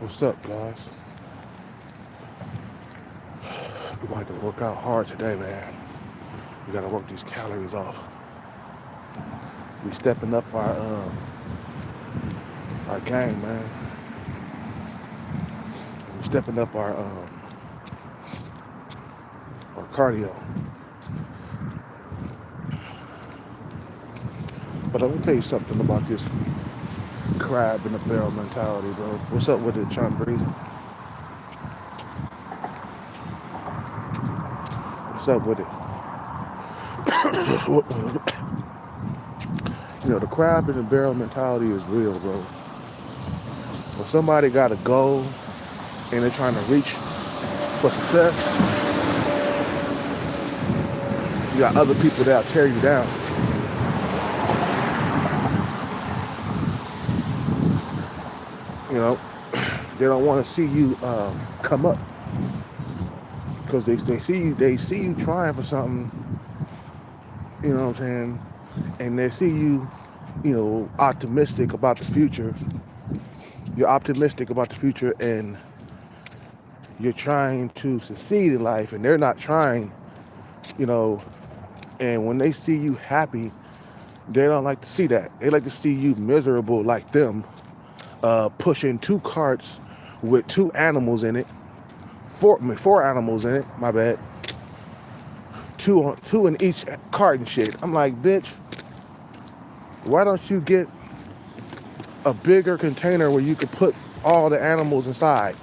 What's up, guys? We're going to have to work out hard today, man. We gotta work these calories off. We stepping up our game, man. We stepping up our cardio. But I'm gonna tell you something about this crab in the barrel mentality, bro. What's up with it, Chunk Breezy? What's up with it? You know, the crab in the barrel mentality is real, bro. When somebody got a goal and they're trying to reach for success, you got other people that'll tear you down. You know, they don't want to see you come up because they see you trying for something. You know what I'm saying? And they see you, optimistic about the future. You're optimistic about the future, and you're trying to succeed in life, and they're not trying. And when they see you happy, they don't like to see that. They like to see you miserable like them, pushing 2 carts with 2 animals in it, 4 animals in it, my bad. 2 in each cart and shit. I'm like, bitch, why don't you get a bigger container where you could put all the animals inside?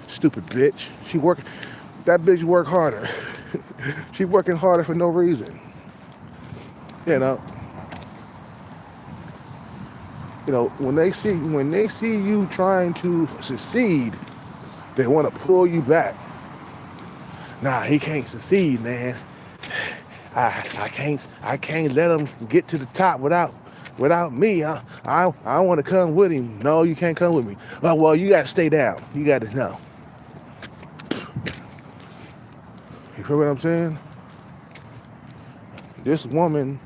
Stupid bitch. That bitch work harder. She working harder for no reason. When they see you trying to succeed, they want to pull you back. Nah, he can't succeed, man. I can't let him get to the top without me. I want to come with him. No, you can't come with me. Well, you got to stay down. You got to know. You feel what I'm saying? This woman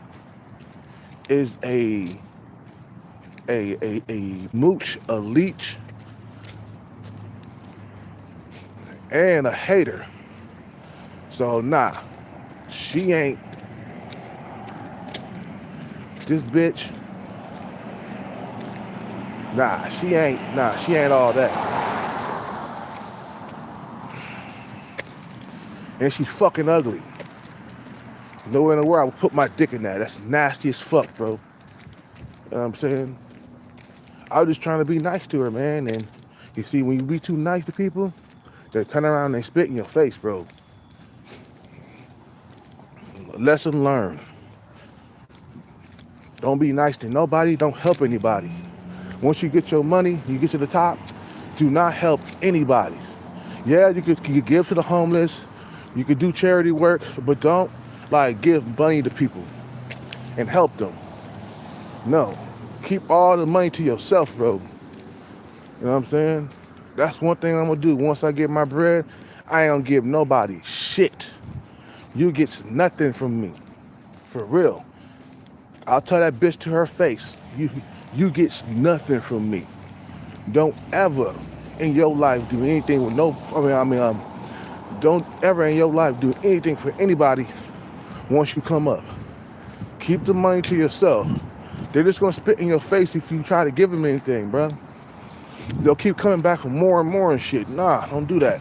is a mooch, a leech, and a hater. So nah, she ain't. This bitch, she ain't all that. And she fucking ugly. Nowhere in the world I would put my dick in that. That's nasty as fuck, bro. You know what I'm saying? I was just trying to be nice to her, man. And you see, when you be too nice to people, they turn around and they spit in your face, bro. Lesson learned. Don't be nice to nobody. Don't help anybody. Once you get your money, you get to the top, do not help anybody. Yeah, you could give to the homeless. You could do charity work, but don't give money to people and help them. No. Keep all the money to yourself, bro. You know what I'm saying? That's one thing I'm gonna do. Once I get my bread, I ain't gonna give nobody shit. You get nothing from me. For real. I'll tell that bitch to her face. You get nothing from me. Don't ever in your life do anything with don't ever in your life do anything for anybody once you come up. Keep the money to yourself. They're just gonna spit in your face if you try to give them anything, bro. They'll keep coming back for more and more and shit. Nah, don't do that.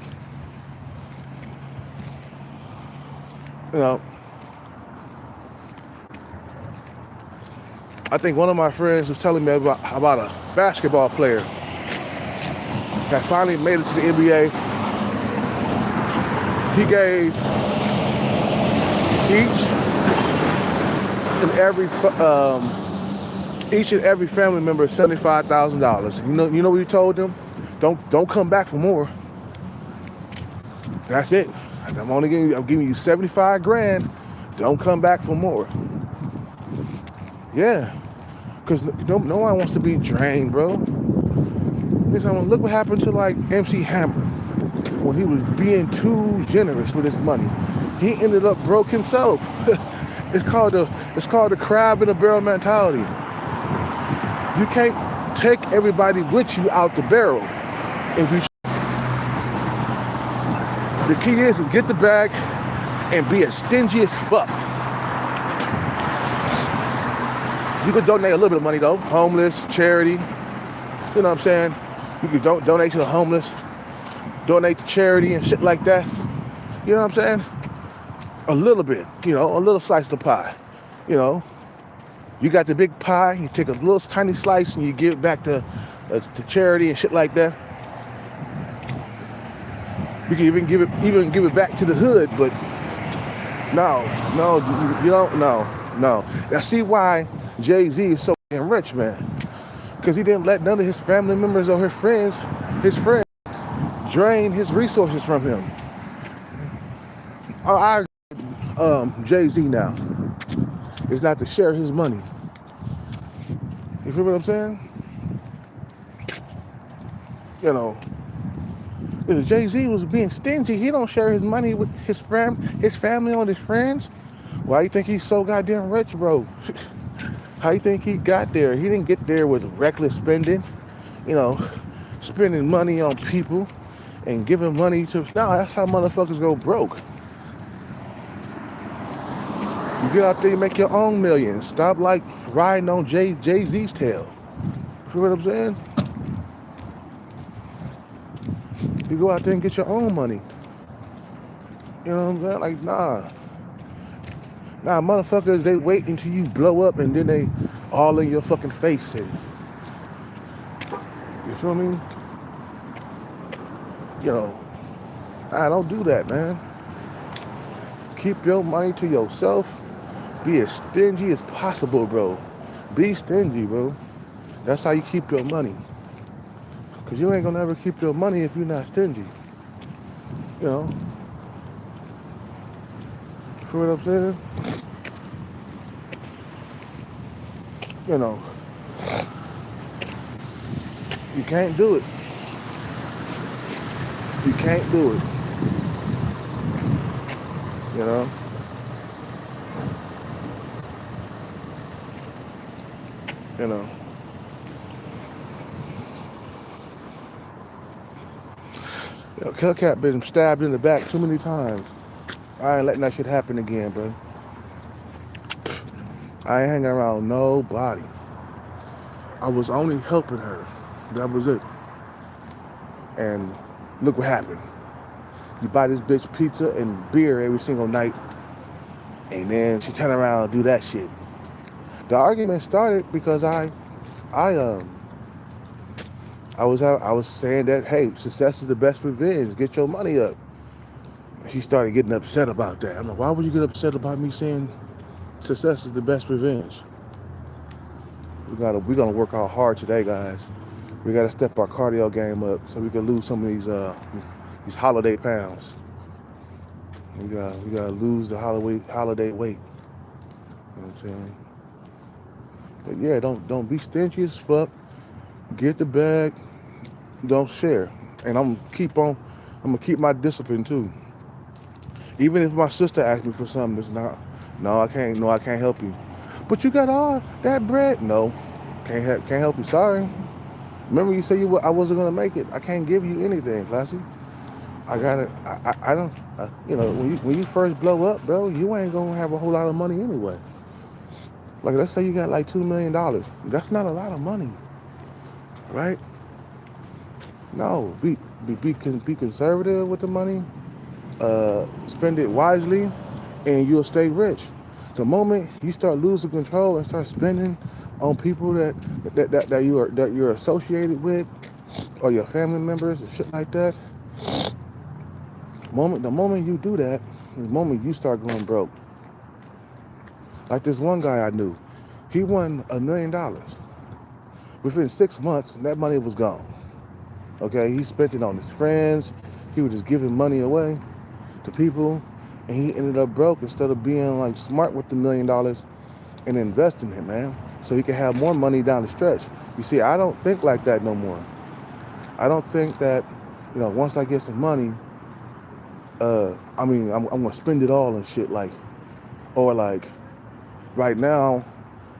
I think one of my friends was telling me about a basketball player that finally made it to the NBA. He gave each and every family member $75,000. You know what he told them? Don't come back for more. That's it. I'm giving you 75 grand. Don't come back for more. Yeah, because no one wants to be drained, bro. Look what happened to MC Hammer when he was being too generous with his money. He ended up broke himself. It's called the crab in the barrel mentality. You can't take everybody with you out the barrel if you The key is get the bag and be as stingy as fuck. You could donate a little bit of money though, homeless, charity. You know what I'm saying? You could donate to the homeless, donate to charity and shit like that. You know what I'm saying? A little bit, you know, a little slice of the pie. You know, you got the big pie, you take a little tiny slice and you give it back to charity and shit like that. We can even give it back to the hood, but no, you don't. No. I see why Jay-Z is so damn rich, man. Because he didn't let none of his family members or his friends drain his resources from him. Jay-Z now is not to share his money. You feel what I'm saying? You know, if Jay-Z was being stingy, he don't share his money with his family or his friends. Why you think he's so goddamn rich, bro? How you think he got there? He didn't get there with reckless spending, you know, spending money on people and giving money to. No, that's how motherfuckers go broke. You get out there, you make your own millions. Stop like riding on Jay-Z's tail. You know what I'm saying? You go out there and get your own money. You know what I'm saying? Like, nah. Nah, motherfuckers, they wait until you blow up and then they all in your fucking face. And, you feel me? You know, I don't do that, man. Keep your money to yourself. Be as stingy as possible, bro. Be stingy, bro. That's how you keep your money. Because you ain't gonna ever keep your money if you're not stingy. You know? You know what I'm saying? You know, you can't do it. You can't do it. You know? You know. You know, Hellcat been stabbed in the back too many times. I ain't letting that shit happen again, bro. I ain't hanging around nobody. I was only helping her. That was it. And look what happened. You buy this bitch pizza and beer every single night, and then she turn around and do that shit. The argument started because I was saying that, hey, success is the best revenge. Get your money up. And she started getting upset about that. I'm like, why would you get upset about me saying success is the best revenge? We're gonna work out hard today, guys. We gotta step our cardio game up so we can lose some of these holiday pounds. We gotta lose the holiday weight. You know what I'm saying? But yeah, don't be stingy as fuck. Get the bag. Don't share. And I'm gonna keep my discipline too. Even if my sister asks me for something, it's not. No, I can't help you. But you got all that bread. No, can't help you. Sorry. Remember you said I wasn't gonna make it. I can't give you anything, Classy. I don't. You know, when you first blow up, bro, you ain't gonna have a whole lot of money anyway. Like, let's say you got like $2 million. That's not a lot of money, right? No, be conservative with the money. Spend it wisely, and you'll stay rich. The moment you start losing control and start spending on people that you're associated with, or your family members and shit like that, the moment you do that, the moment you start going broke. Like this one guy I knew, he won $1 million. Within 6 months, that money was gone. Okay, he spent it on his friends. He was just giving money away to people, and he ended up broke instead of being like smart with the $1 million and investing it, man, so he could have more money down the stretch. You see, I don't think like that no more. I don't think that, you know, once I get some money, I'm gonna spend it all and shit, like, or like right now,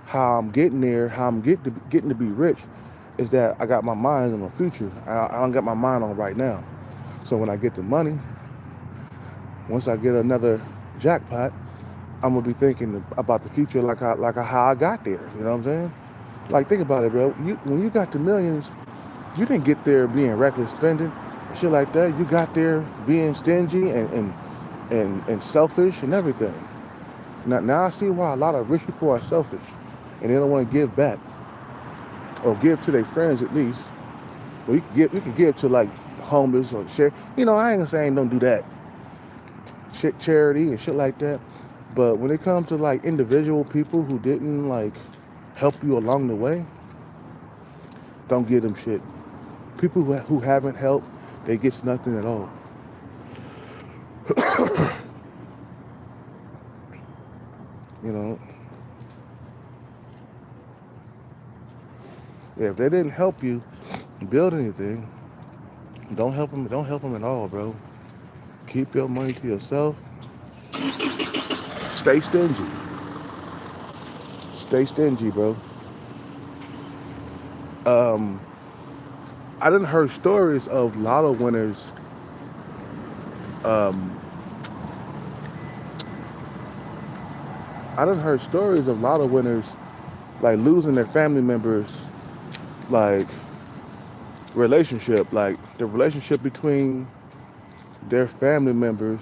how I'm getting there, how I'm getting to be rich, is that I got my mind on the future. I don't got my mind on right now. So when I get the money, Once I get another jackpot, I'm gonna be thinking about the future how I got there. You know what I'm saying? Like think about it, bro. When you got the millions, you didn't get there being reckless spending and shit like that. You got there being stingy and selfish and everything. Now I see why a lot of rich people are selfish and they don't want to give back or give to their friends at least. Well, you could give to like homeless or share. You know, I ain't gonna say I don't do that. Charity and shit like that. But when it comes to like individual people who didn't like help you along the way, don't give them shit. People who haven't helped, they get nothing at all. You know, yeah, if they didn't help you build anything, don't help them. Don't help them at all, bro. Keep your money to yourself. Stay stingy. Stay stingy, bro. I done heard stories of lotto winners. Um, I done heard stories of lotto winners like losing their family members, like relationship, like the relationship between their family members.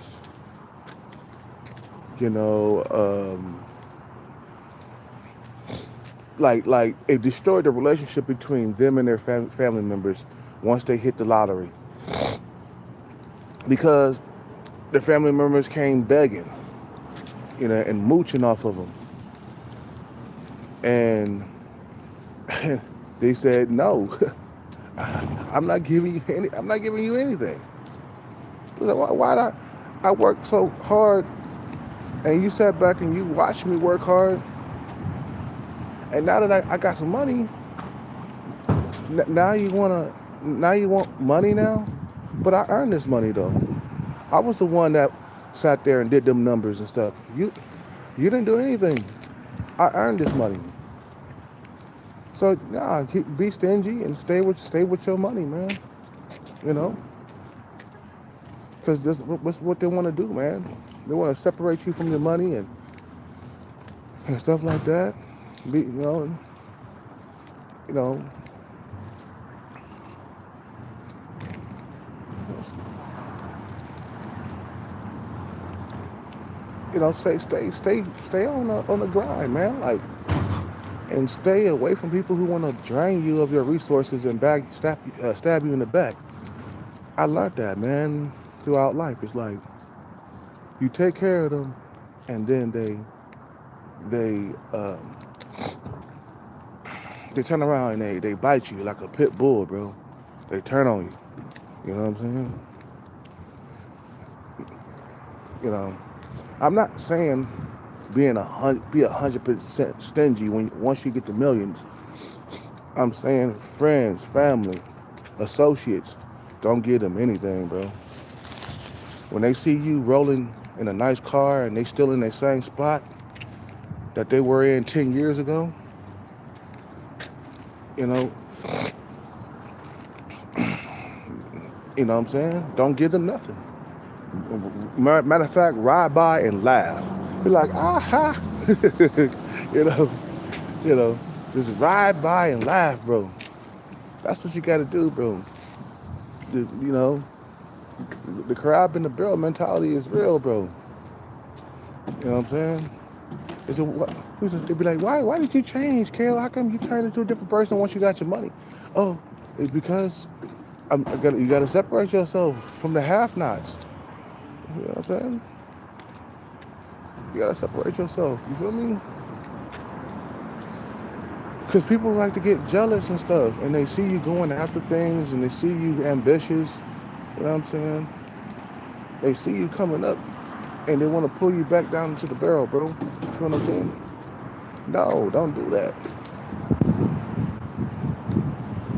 You know, like it destroyed the relationship between them and their family members once they hit the lottery because the family members came begging, you know, and mooching off of them, and they said no. I'm not giving you any. I'm not giving you anything. Why did I worked so hard, and you sat back and you watched me work hard, and now that I got some money, now you want money now, but I earned this money though. I was the one that sat there and did them numbers and stuff. You didn't do anything. I earned this money. So nah, be stingy and stay with your money, man. You know, because that's what they want to do, man. They want to separate you from your money and stuff like that. You know, stay on the grind, man. Like, and stay away from people who want to drain you of your resources and stab you in the back. I learned that, man, throughout life. It's like you take care of them, and then they turn around and they bite you like a pit bull, bro. They turn on you. You know what I'm saying? You know, I'm not saying be 100% stingy once you get the millions. I'm saying friends, family, associates, don't give them anything, bro. When they see you rolling in a nice car and they still in the same spot that they were in 10 years ago, you know what I'm saying? Don't give them nothing. Matter of fact, ride by and laugh. Be like, aha, you know, just ride by and laugh, bro. That's what you got to do, bro. You know, the crab in the barrel mentality is real, bro. You know what I'm saying? They'd be like, why did you change, Kale? How come you turned into a different person once you got your money? Oh, it's because you got to separate yourself from the have-nots. You know what I'm saying? You got to separate yourself. You feel me? Because people like to get jealous and stuff, and they see you going after things, and they see you ambitious. You know what I'm saying? They see you coming up, and they want to pull you back down into the barrel, bro. You know what I'm saying? No, don't do that.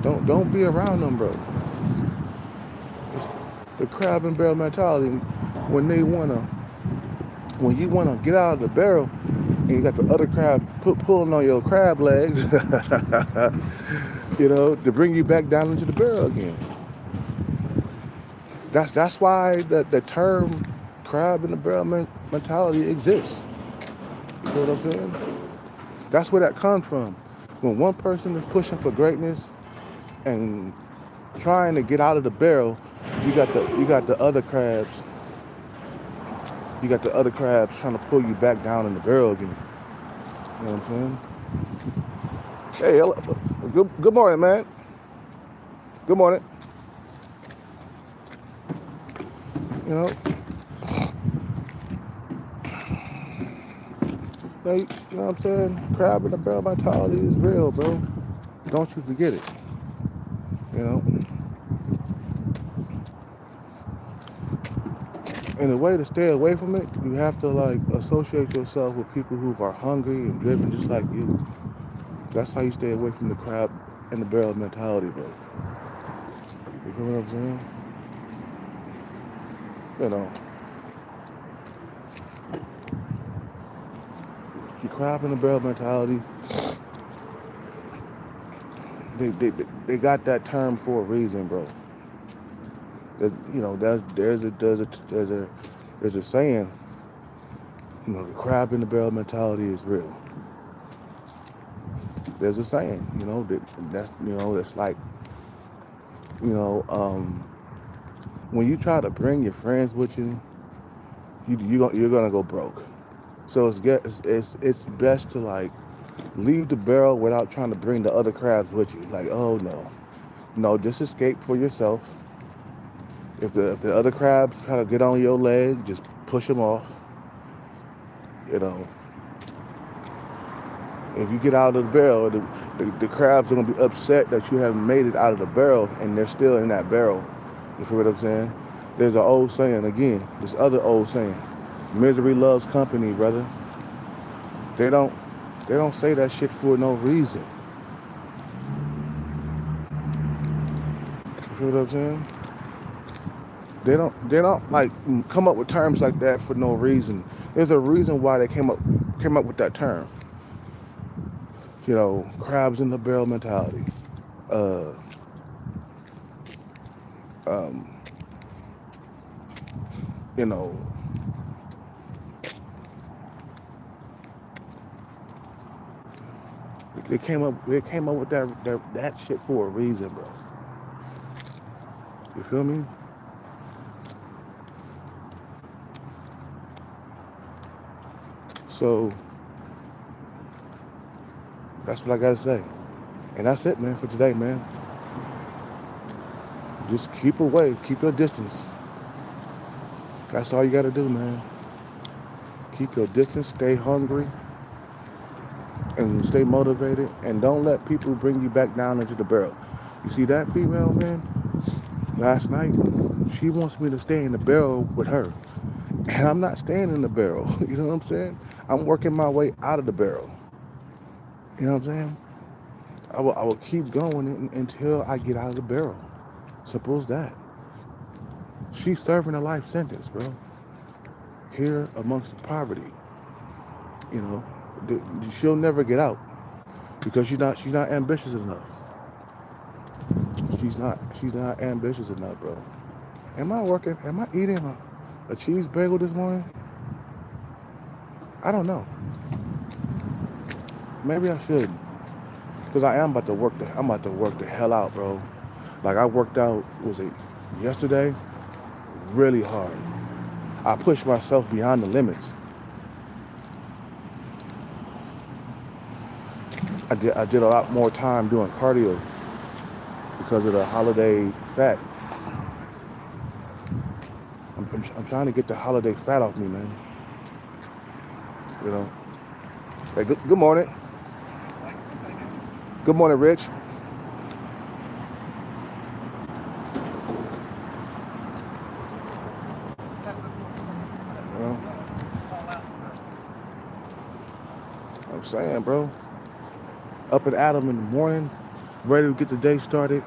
Don't be around them, bro. It's the crab and barrel mentality. When you wanna get out of the barrel, and you got the other crab pulling on your crab legs, you know, to bring you back down into the barrel again. That's why the term crab in the barrel mentality exists. You know what I'm saying? That's where that comes from. When one person is pushing for greatness and trying to get out of the barrel, you got the other crabs. You got the other crabs trying to pull you back down in the barrel again. You know what I'm saying? Hey, good morning, man. Good morning. You know, you know what I'm saying? Crab in the barrel mentality is real, bro. Don't you forget it. You know, and the way to stay away from it, you have to like associate yourself with people who are hungry and driven just like you. That's how you stay away from the crab in the barrel mentality, bro. You feel what I'm saying? You know, the crab in the barrel mentality, they got that term for a reason, bro. You know, there's a saying. You know, the crab in the barrel mentality is real. There's a saying. You know that's like, you know, when you try to bring your friends with you, you're gonna go broke. So it's best to like leave the barrel without trying to bring the other crabs with you. Like, oh no, just escape for yourself. If the other crabs try to get on your leg, just push them off. You know, if you get out of the barrel, the crabs are gonna be upset that you haven't made it out of the barrel and they're still in that barrel. You feel what I'm saying? There's an old saying again. This other old saying: misery loves company, brother. They don't say that shit for no reason. You feel what I'm saying? They don't like come up with terms like that for no reason. There's a reason why they came up with that term. You know, crabs in the barrel mentality. Uh, um, you know, they came up with that shit for a reason, bro. You feel me? So that's what I gotta say. And that's it, man, for today, man. Just keep away, keep your distance. That's all you gotta do, man. Keep your distance, stay hungry, and stay motivated, and don't let people bring you back down into the barrel. You see that female, man? Last night, she wants me to stay in the barrel with her. And I'm not staying in the barrel. You know what I'm saying? I'm working my way out of the barrel. You know what I'm saying? I will keep going until I get out of the barrel. Simple as that. She's serving a life sentence, bro. Here amongst the poverty. You know, she'll never get out because she's not ambitious enough. She's not ambitious enough, bro. Am I eating a cheese bagel this morning? I don't know. Maybe I should. Cause I'm about to work the hell out, bro. Like I worked out, was it yesterday? Really hard. I pushed myself beyond the limits. I did a lot more time doing cardio because of the holiday fat. I'm trying to get the holiday fat off me, man. You know. Hey, good morning. Good morning, Rich. You know, I'm saying, bro. Up at Adam in the morning, ready to get the day started.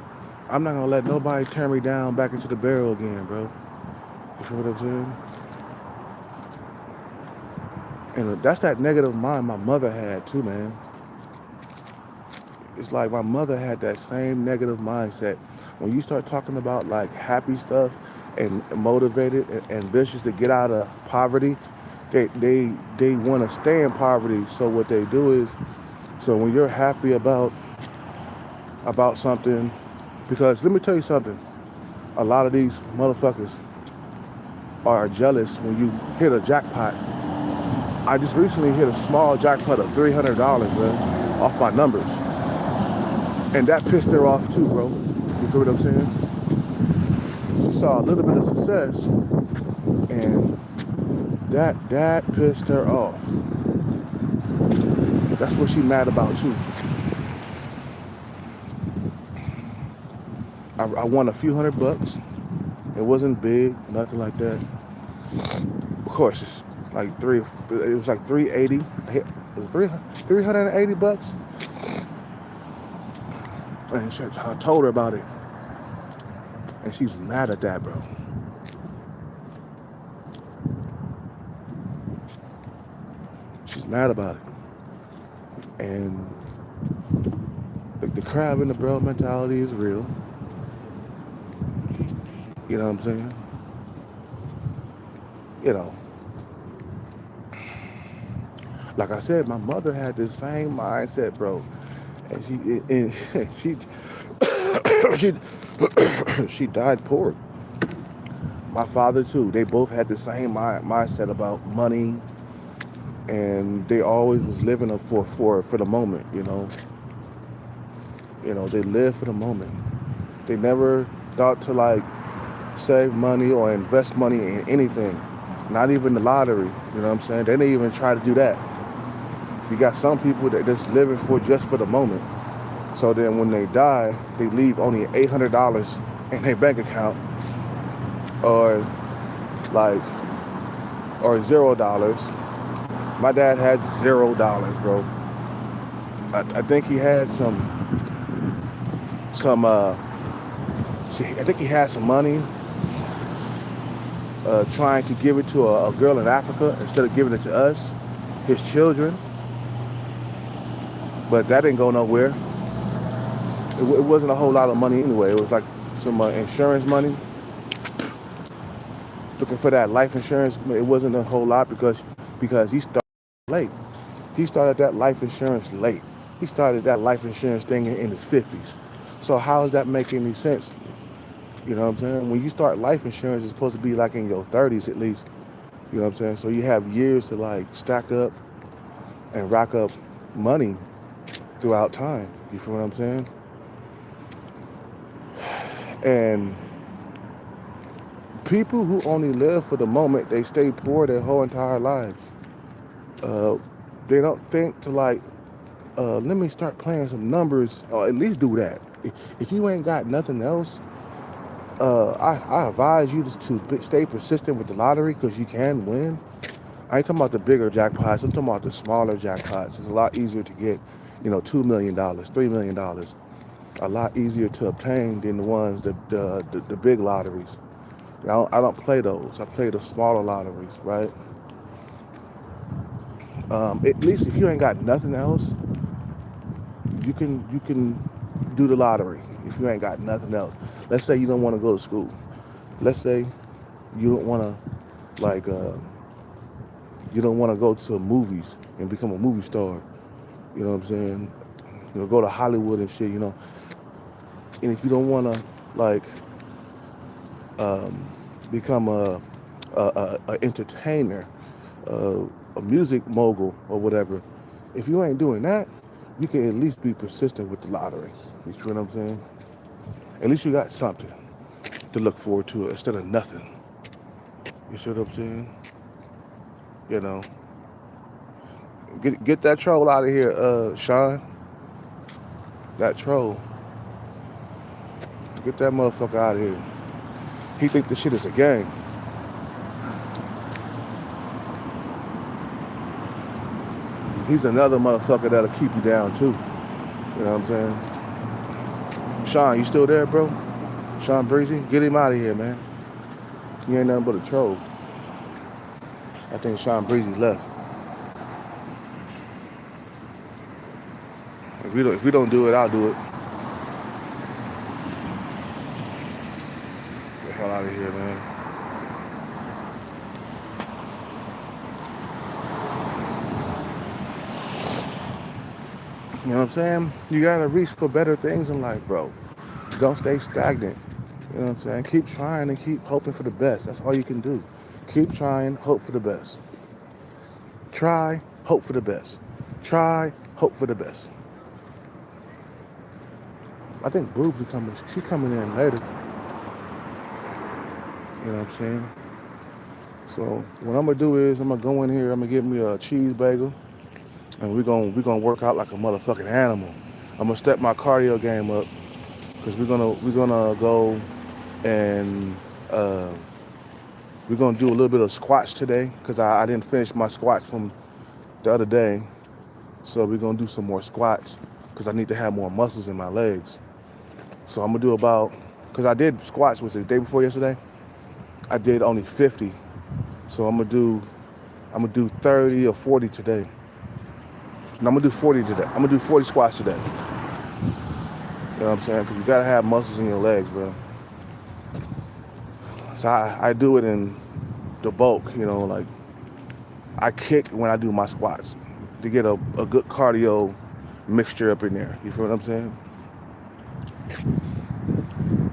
I'm not gonna let nobody turn me down back into the barrel again, bro. You feel what I'm saying? And that's that negative mind my mother had too, man. It's like my mother had that same negative mindset. When you start talking about like happy stuff and motivated and ambitious to get out of poverty. They want to stay in poverty. So what they do is, so when you're happy about something, because let me tell you something, a lot of these motherfuckers are jealous when you hit a jackpot. I just recently hit a small jackpot of $300, man, off my numbers. And that pissed her off too, bro. You feel what I'm saying? She saw a little bit of success, and that pissed her off. That's what she mad about too. I won a few $100. It wasn't big, nothing like that. Of course, it's like it was like 380. It was $380. And I told her about it. And she's mad at that, bro. She's mad about it. And the crab in the barrel mentality is real. You know what I'm saying? You know, like I said, my mother had this same mindset, bro. And she died poor. My father too. They both had the same mindset about money, and they always was living for the moment. You know, they live for the moment. They never thought to like save money or invest money in anything, not even the lottery. You know what I'm saying? They didn't even try to do that. You got some people that just living just for the moment. So then when they die, they leave only $800 in their bank account, or $0. My dad had $0, bro. I think he had I think he had some money trying to give it to a girl in Africa instead of giving it to us, his children. But that didn't go nowhere. It wasn't a whole lot of money anyway. It was like some insurance money. Looking for that life insurance. It wasn't a whole lot because he started late. He started that life insurance late. He started that life insurance thing in his 50s. So how does that make any sense? You know what I'm saying? When you start life insurance, it's supposed to be like in your 30s at least. You know what I'm saying? So you have years to like stack up and rack up money throughout time. You feel what I'm saying? And people who only live for the moment, they stay poor their whole entire lives. They don't think to like, let me start playing some numbers, or at least do that. If you ain't got nothing else, I advise you to stay persistent with the lottery, because you can win. I ain't talking about the bigger jackpots. I'm talking about the smaller jackpots. It's a lot easier to get, $2 million, $3 million. A lot easier to obtain than the ones, the big lotteries. I don't play those. I play the smaller lotteries, right? At least if you ain't got nothing else, you can do the lottery. If you ain't got nothing else, let's say you don't want to go to school. Let's say you don't want to you don't want to go to movies and become a movie star. You know what I'm saying? Go to Hollywood and shit. And if you don't want to become a entertainer, a music mogul or whatever, if you ain't doing that, you can at least be persistent with the lottery. You see what I'm saying? At least you got something to look forward to instead of nothing. You see what I'm saying? Get that troll out of here, Sean. That troll. Get that motherfucker out of here. He think this shit is a game. He's another motherfucker that'll keep you down too. You know what I'm saying? Sean, you still there, bro? Sean Breezy, get him out of here, man. He ain't nothing but a troll. I think Sean Breezy left. If we don't do it, I'll do it. Get the hell out of here, man. You know what I'm saying? You gotta reach for better things in life, bro. Don't stay stagnant. You know what I'm saying? Keep trying and keep hoping for the best. That's all you can do. Keep trying, hope for the best. Try, hope for the best. Try, hope for the best. I think Boobs is coming. She coming in later. You know what I'm saying? So what I'm gonna do is I'm gonna go in here. I'm gonna get me a cheese bagel, and we're gonna work out like a motherfucking animal. I'm gonna step my cardio game up because we're gonna go and uh, we're gonna do a little bit of squats today because I didn't finish my squats from the other day. So we're gonna do some more squats because I need to have more muscles in my legs. So I'm gonna do about, because I did squats, was it the day before yesterday? I did only 50. So I'm gonna do 30 or 40 today. And I'm gonna do 40 today. I'm gonna do 40 squats today. You know what I'm saying? Because you gotta have muscles in your legs, bro. So I do it in the bulk, you know, like I kick when I do my squats to get a good cardio mixture up in there. You feel what I'm saying?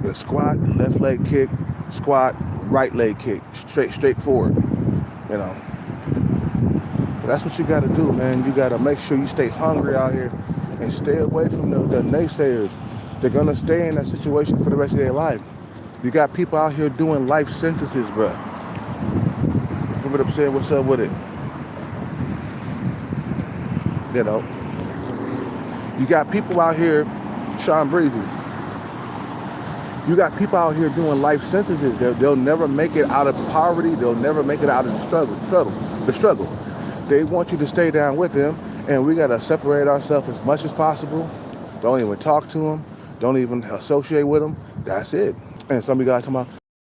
The squat, left leg kick, squat, right leg kick, straight forward, you know. So that's what you gotta do, man. You gotta make sure you stay hungry out here and stay away from the naysayers. They're gonna stay in that situation for the rest of their life. You got people out here doing life sentences, bro. You feel what I'm saying? What's up with it? You know. You got people out here, Sean Breezy. You got people out here doing life sentences. They'll never make it out of poverty. They'll never make it out of the struggle. They want you to stay down with them, and we gotta separate ourselves as much as possible. Don't even talk to them. Don't even associate with them. That's it. And some of you guys talking about,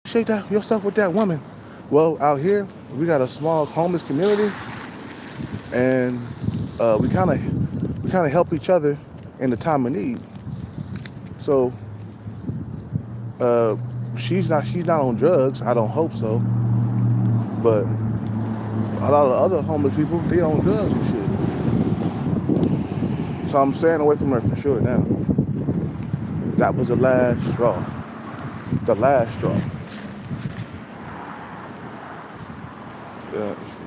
shake that yourself with that woman. Well, out here we got a small homeless community, and we kind of help each other in the time of need. So she's not on drugs. I don't hope so. But a lot of other homeless people, they on drugs and shit. So I'm staying away from her for sure now. That was the last straw. The last straw.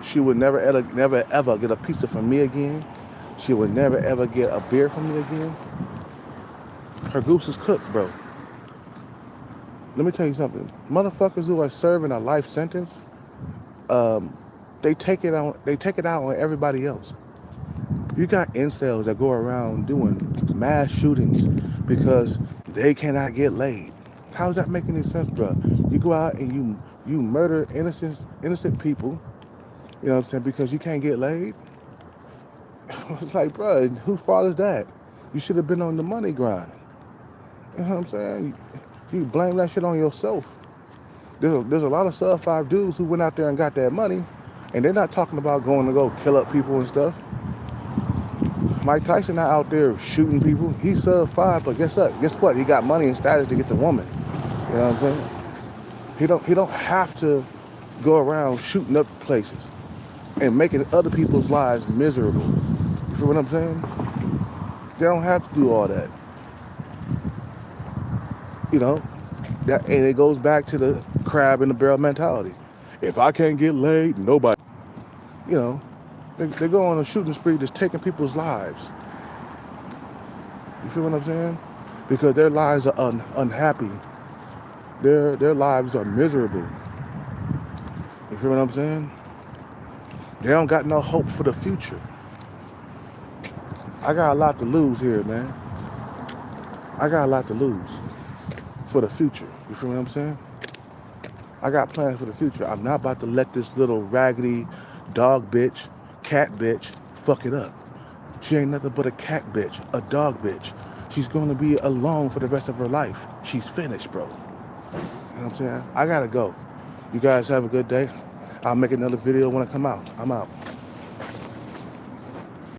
She would never ever get a pizza from me again. She would never ever get a beer from me again. Her goose is cooked, bro. Let me tell you something. Motherfuckers who are serving a life sentence, they take it out on everybody else. You got incels that go around doing mass shootings because they cannot get laid. How does that make any sense, bro? You go out and you murder innocent people, you know what I'm saying, because you can't get laid? It's like, bro, whose fault is that? You should have been on the money grind. You know what I'm saying? You blame that shit on yourself. There's a lot of sub 5 dudes who went out there and got that money, and they're not talking about going to go kill up people and stuff. Mike Tyson not out there shooting people. He's sub 5, but guess what? He got money and status to get the woman. You know what I'm saying? He don't have to go around shooting up places and making other people's lives miserable. You feel what I'm saying? They don't have to do all that. You know, and it goes back to the crab in the barrel mentality. If I can't get laid, nobody. You know, they go on a shooting spree just taking people's lives. You feel what I'm saying? Because their lives are unhappy. Their lives are miserable. You feel what I'm saying? They don't got no hope for the future. I got a lot to lose here, man. I got a lot to lose for the future. You feel what I'm saying? I got plans for the future. I'm not about to let this little raggedy dog bitch, cat bitch, fuck it up. She ain't nothing but a cat bitch, a dog bitch. She's gonna be alone for the rest of her life. She's finished, bro. You know what I'm saying? I gotta go. You guys have a good day. I'll make another video when I come out. I'm out.